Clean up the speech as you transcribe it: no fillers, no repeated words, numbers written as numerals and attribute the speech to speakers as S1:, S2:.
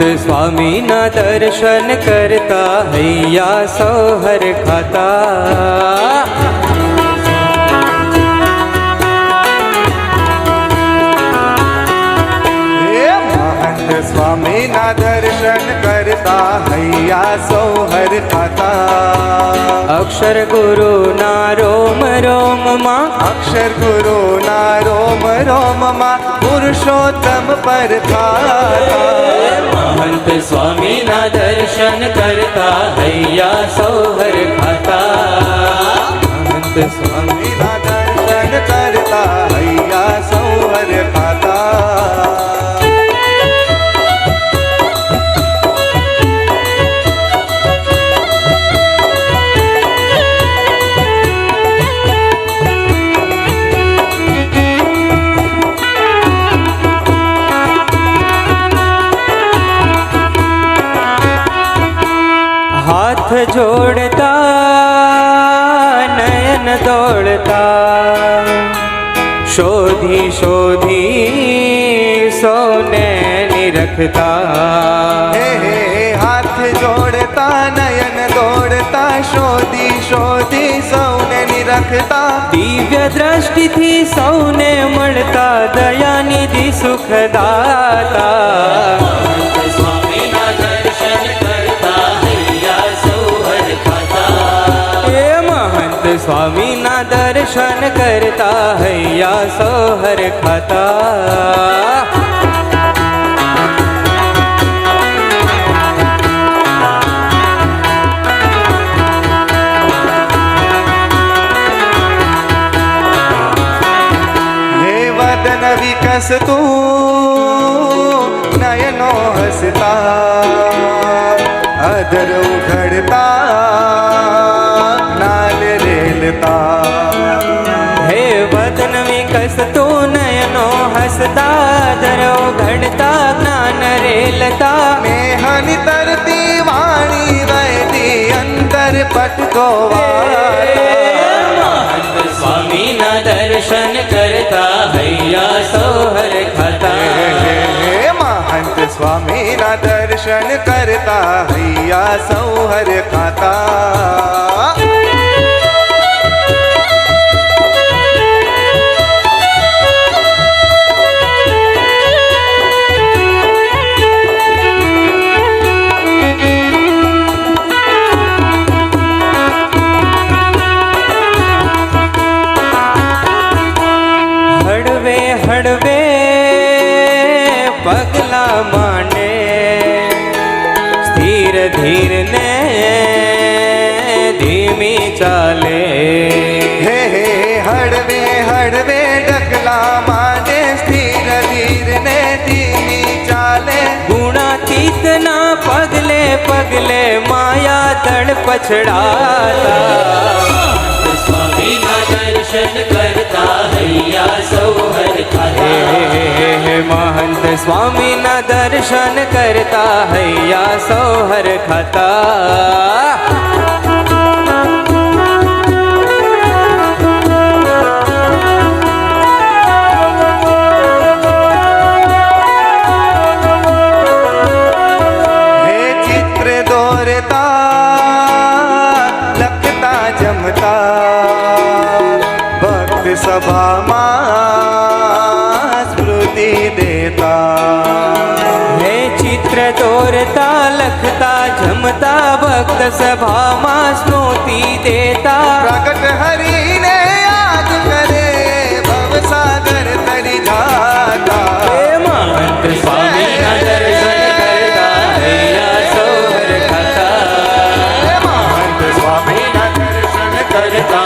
S1: स्वामी ना दर्शन करता हैया सौ हर खाता।
S2: महंत स्वामी ना दर्शन करता हैया सौ हर खाता।
S1: अक्षर गुरु ना रोम रोम माँ,
S2: अक्षर गुरु ना रोम रोम माँ, पुरुषोत्तम पर खाता।
S1: महंत स्वामी ना दर्शन करता हैया सौ हर खाता।
S2: महंत स्वामी ना दर्शन करता हैया सौ हर खाता।
S1: हाथ जोड़ता नयन दौड़ता, शोधी शोधी सोने निरखता।
S2: हे हाथ जोड़ता नयन दौड़ता, शोधी शोधी सौने निरखता।
S1: दिव्य दृष्टि थी सौने मळता, दया निधि सुखदाता। स्वामी ना दर्शन करता हैया सौ हर खाता।
S2: हे वदन विकसतु नयनो हसता, अधर उघड़ता ज्ञान रेलता।
S1: हे वदन विकसतो नयनो हसता, अधर उघड़ता ज्ञान रेलता।
S2: नेह नितरती वाणी वहती, अंतर पट को
S1: स्वामी ना दर्शन करता हैया सौ हर खाता।
S2: महंत स्वामी ना दर्शन करता हैया सौ हर खाता।
S1: हड़वे हड़वे पगला मांडे, स्थिर धीर ने धीमी चाले।
S2: हे हड़वे हड़वे डगला मांडे, स्थिर धीर ने धीमी चाले।
S1: गुणातीत ना पगले पगले, माया तड़ पछड़ाता। स्वामी ना दर्शन करता हैया सौ हर खाता। महंत स्वामी ना दर्शन करता हैया सौ हर खाता।
S2: हे चित्र दौरता लखता जमता, भक्त सभा मां स्मृति देता।
S1: हे चित्र तोरता लखता झमता, भक्त सभा मां स्मृति देता।
S2: प्रकट हरि ने याद करे, भव सागर तरि जाता।
S1: महंत स्वामी ना दर्शन करता हैया सौ हर खाता।
S2: महंत स्वामी ना दर्शन करता